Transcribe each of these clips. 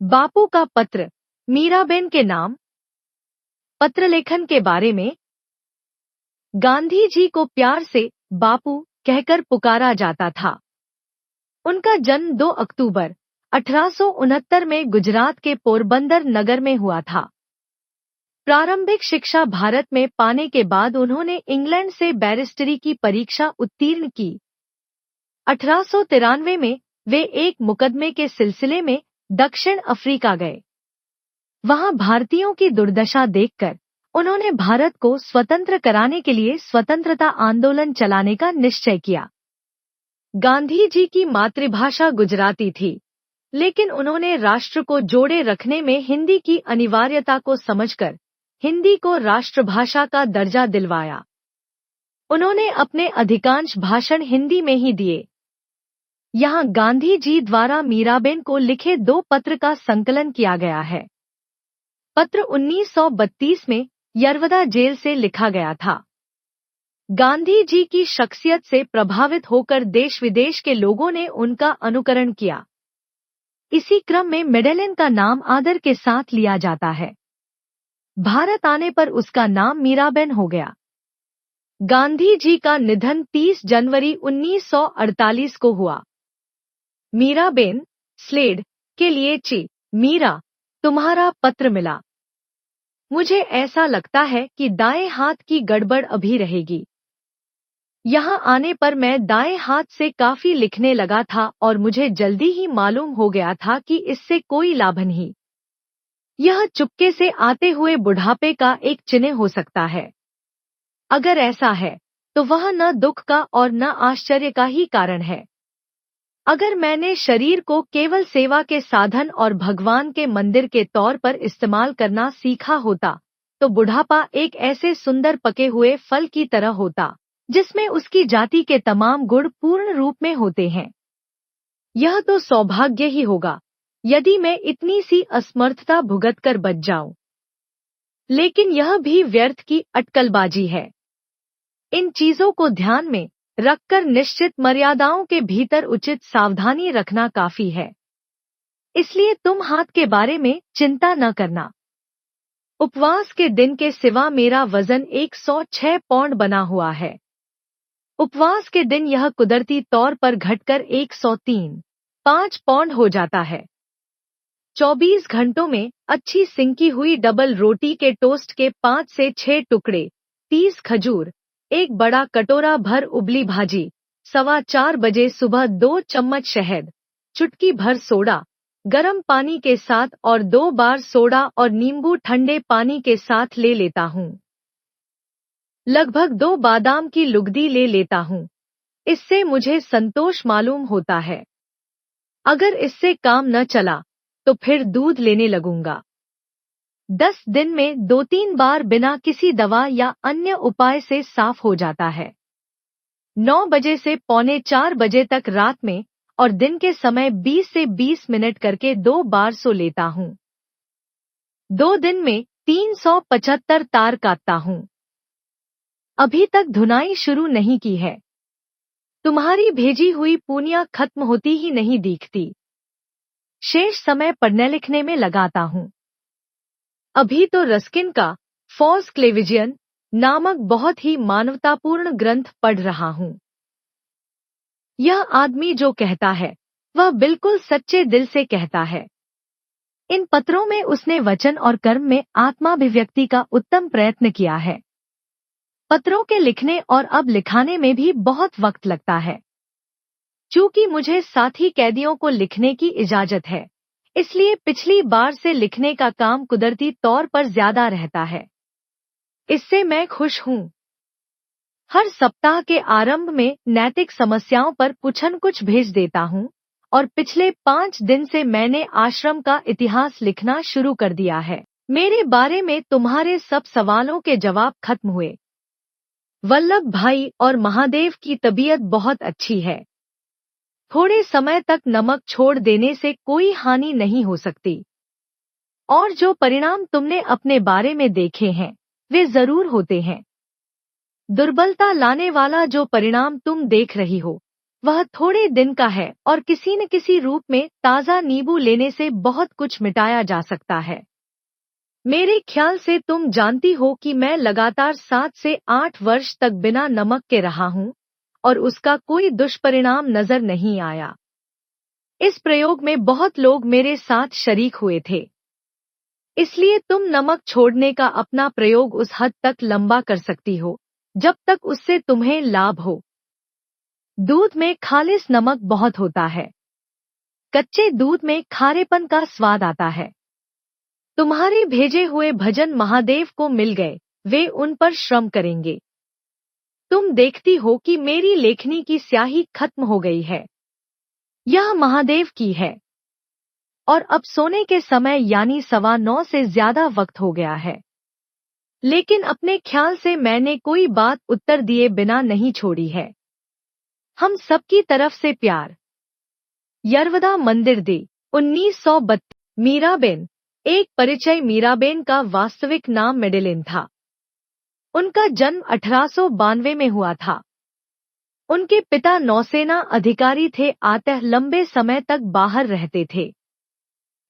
बापू का पत्र, मीराबेन के नाम। पत्रलेखन के बारे में। गांधी जी को प्यार से बापू कहकर पुकारा जाता था। उनका जन्म 2 अक्टूबर 1869 में गुजरात के पोरबंदर नगर में हुआ था। प्रारंभिक शिक्षा भारत में पाने के बाद उन्होंने इंग्लैंड से बैरिस्टरी की परीक्षा उत्तीर्ण की। 1893 में वे एक मुकदमे के सिलसिले में दक्षिण अफ्रीका गए। वहां भारतीयों की दुर्दशा देखकर उन्होंने भारत को स्वतंत्र कराने के लिए स्वतंत्रता आंदोलन चलाने का निश्चय किया। गांधी जी की मातृभाषा गुजराती थी, लेकिन उन्होंने राष्ट्र को जोड़े रखने में हिंदी की अनिवार्यता को समझकर हिंदी को राष्ट्रभाषा का दर्जा दिलवाया। उन्होंने अपने अधिकांश भाषण हिंदी में ही दिए। यहाँ गांधी जी द्वारा मीराबेन को लिखे 2 पत्र का संकलन किया गया है। पत्र 1932 में यरवदा जेल से लिखा गया था। गांधी जी की शख्सियत से प्रभावित होकर देश विदेश के लोगों ने उनका अनुकरण किया। इसी क्रम में मेडेलिन का नाम आदर के साथ लिया जाता है। भारत आने पर उसका नाम मीराबेन हो गया। गांधी जी का निधन 30 जनवरी 1948 को हुआ। मीराबेन, स्लेड के लिए मीरा, तुम्हारा पत्र मिला। मुझे ऐसा लगता है कि दाएं हाथ की गड़बड़ अभी रहेगी। यहाँ आने पर मैं दाएं हाथ से काफी लिखने लगा था और मुझे जल्दी ही मालूम हो गया था कि इससे कोई लाभ नहीं। यह चुपके से आते हुए बुढ़ापे का एक चिन्ह हो सकता है। अगर ऐसा है तो वह न दुख का और न आश्चर्य का ही कारण है। अगर मैंने शरीर को केवल सेवा के साधन और भगवान के मंदिर के तौर पर इस्तेमाल करना सीखा होता तो बुढ़ापा एक ऐसे सुंदर पके हुए फल की तरह होता जिसमें उसकी जाति के तमाम गुण पूर्ण रूप में होते हैं। यह तो सौभाग्य ही होगा यदि मैं इतनी सी असमर्थता भुगत कर बच जाऊं। लेकिन यह भी व्यर्थ की अटकलबाजी है। इन चीजों को ध्यान में रखकर निश्चित मर्यादाओं के भीतर उचित सावधानी रखना काफी है। इसलिए तुम हाथ के बारे में चिंता न करना। उपवास के दिन के सिवा मेरा वजन 106 पौंड बना हुआ है। उपवास के दिन यह कुदरती तौर पर घटकर 103.5 पौंड हो जाता है। 24 घंटों में अच्छी सिंकी हुई डबल रोटी के टोस्ट के 5 से 6 टुकड़े, 30 खजूर, एक बड़ा कटोरा भर उबली भाजी, 4:15 बजे सुबह 2 चम्मच शहद, चुटकी भर सोडा, गर्म पानी के साथ और 2 बार सोडा और नींबू ठंडे पानी के साथ ले लेता हूँ। लगभग 2 बादाम की लुगदी ले लेता हूँ। इससे मुझे संतोष मालूम होता है। अगर इससे काम न चला तो फिर दूध लेने लगूंगा। 10 दिन में 2-3 बार बिना किसी दवा या अन्य उपाय से साफ हो जाता है। 9 बजे से 3:45 बजे तक रात में और दिन के समय 20 से 20 मिनट करके 2 बार सो लेता हूँ। 2 दिन में 375 तार काटता हूँ। अभी तक धुनाई शुरू नहीं की है। तुम्हारी भेजी हुई पूनिया खत्म होती ही नहीं दिखती। शेष समय पढ़ने लिखने में लगाता हूँ। अभी तो रस्किन का फॉल्स क्लेविजियन नामक बहुत ही मानवतापूर्ण ग्रंथ पढ़ रहा हूँ। यह आदमी जो कहता है वह बिल्कुल सच्चे दिल से कहता है। इन पत्रों में उसने वचन और कर्म में आत्माभिव्यक्ति का उत्तम प्रयत्न किया है। पत्रों के लिखने और अब लिखाने में भी बहुत वक्त लगता है। चूंकि मुझे साथी कैदियों को लिखने की इजाजत है, इसलिए पिछली बार से लिखने का काम कुदरती तौर पर ज्यादा रहता है। इससे मैं खुश हूँ। हर सप्ताह के आरंभ में नैतिक समस्याओं पर कुछ भेज देता हूँ और पिछले 5 दिन से मैंने आश्रम का इतिहास लिखना शुरू कर दिया है। मेरे बारे में तुम्हारे सब सवालों के जवाब खत्म हुए। वल्लभ भाई और महादेव की तबीयत बहुत अच्छी है। थोड़े समय तक नमक छोड़ देने से कोई हानि नहीं हो सकती। और जो परिणाम तुमने अपने बारे में देखे हैं वे जरूर होते हैं। दुर्बलता लाने वाला जो परिणाम तुम देख रही हो वह थोड़े दिन का है और किसी न किसी रूप में ताज़ा नींबू लेने से बहुत कुछ मिटाया जा सकता है। मेरे ख्याल से तुम जानती हो कि मैं लगातार 7 से 8 वर्ष तक बिना नमक के रहा हूँ और उसका कोई दुष्परिणाम नजर नहीं आया। इस प्रयोग में बहुत लोग मेरे साथ शरीक हुए थे। इसलिए तुम नमक छोड़ने का अपना प्रयोग उस हद तक लंबा कर सकती हो जब तक उससे तुम्हें लाभ हो। दूध में खालिस नमक बहुत होता है। कच्चे दूध में खारेपन का स्वाद आता है। तुम्हारे भेजे हुए भजन महादेव को मिल गए, वे उन पर श्रम करेंगे। तुम देखती हो कि मेरी लेखनी की स्याही खत्म हो गई है। यह महादेव की है। और अब सोने के समय यानी 9:15 से ज्यादा वक्त हो गया है। लेकिन अपने ख्याल से मैंने कोई बात उत्तर दिए बिना नहीं छोड़ी है। हम सबकी तरफ से प्यार। यरवदा मंदिर दे 1932। मीराबेन। एक परिचय। मीराबेन का वास्तविक नाम मेडेलिन था। उनका जन्म 1892 में हुआ था। उनके पिता नौसेना अधिकारी थे, अतः लंबे समय तक बाहर रहते थे।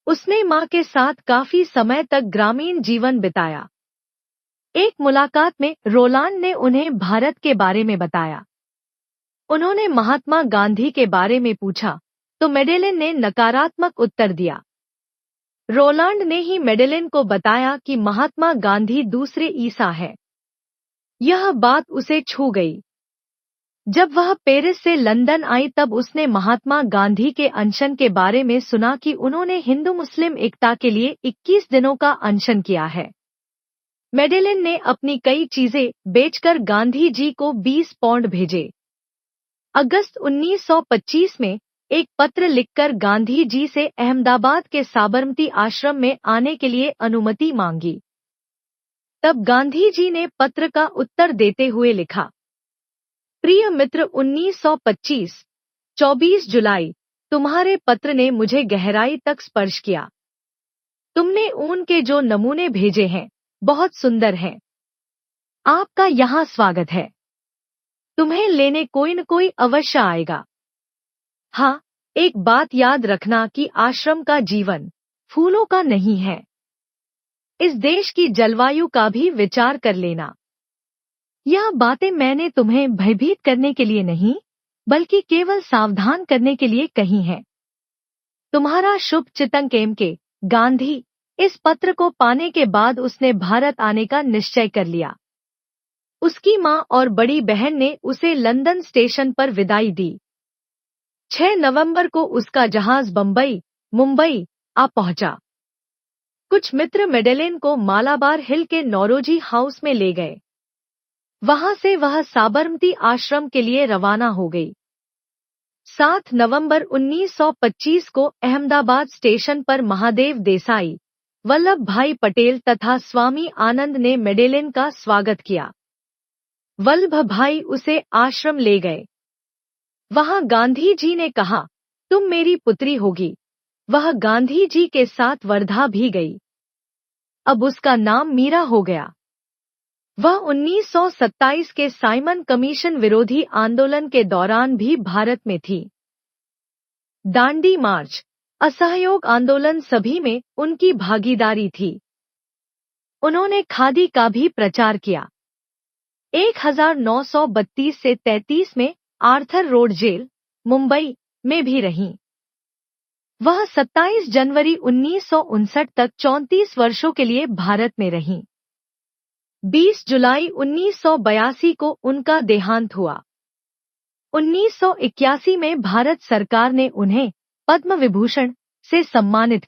उसने मां के साथ काफी समय तक ग्रामीण जीवन बिताया। एक मुलाकात में रोलांड ने उन्हें भारत के बारे में बताया। उन्होंने महात्मा गांधी के बारे में पूछा तो मेडेलिन ने नकारात्मक उत्तर दिया। रोलांड ने ही मेडेलिन को बताया कि महात्मा गांधी दूसरे ईसा है। यह बात उसे छू गई। जब वह पेरिस से लंदन आई तब उसने महात्मा गांधी के अनशन के बारे में सुना कि उन्होंने हिंदू मुस्लिम एकता के लिए 21 दिनों का अनशन किया है। मेडेलिन ने अपनी कई चीजें बेचकर गांधी जी को 20 पाउंड भेजे। अगस्त 1925 में एक पत्र लिखकर गांधी जी से अहमदाबाद के साबरमती आश्रम में आने के लिए अनुमति मांगी। तब गांधी जी ने पत्र का उत्तर देते हुए लिखा, प्रिय मित्र 1925, 24 जुलाई, तुम्हारे पत्र ने मुझे गहराई तक स्पर्श किया। तुमने ऊन के जो नमूने भेजे हैं, बहुत सुंदर हैं। आपका यहाँ स्वागत है। तुम्हें लेने कोई न कोई अवश्य आएगा। हाँ, एक बात याद रखना कि आश्रम का जीवन फूलों का नहीं है। इस देश की जलवायु का भी विचार कर लेना। यह बातें मैंने तुम्हें भयभीत करने के लिए नहीं, बल्कि केवल सावधान करने के लिए कही हैं। तुम्हारा शुभ चिंतन के गांधी। इस पत्र को पाने के बाद उसने भारत आने का निश्चय कर लिया। उसकी मां और बड़ी बहन ने उसे लंदन स्टेशन पर विदाई दी। 6 नवंबर को उसका जहाज मुंबई आ पहुंचा। कुछ मित्र मेडेलिन को मालाबार हिल के नौरोजी हाउस में ले गए। वहां से वह साबरमती आश्रम के लिए रवाना हो गई। 7 नवंबर 1925 को अहमदाबाद स्टेशन पर महादेव देसाई, वल्लभ भाई पटेल तथा स्वामी आनंद ने मेडेलिन का स्वागत किया। वल्लभ भाई उसे आश्रम ले गए। वहां गांधी जी ने कहा, तुम मेरी पुत्री होगी। वह गांधी जी के साथ वर्धा भी गई। अब उसका नाम मीरा हो गया। वह 1927 के साइमन कमीशन विरोधी आंदोलन के दौरान भी भारत में थी। दांडी मार्च, असहयोग आंदोलन सभी में उनकी भागीदारी थी। उन्होंने खादी का भी प्रचार किया। 1932 से 33 में आर्थर रोड जेल, मुंबई में भी रहीं। वह 27 जनवरी 1959 तक 34 वर्षों के लिए भारत में रहीं। 20 जुलाई 1982 को उनका देहांत हुआ। 1981 में भारत सरकार ने उन्हें पद्म विभूषण से सम्मानित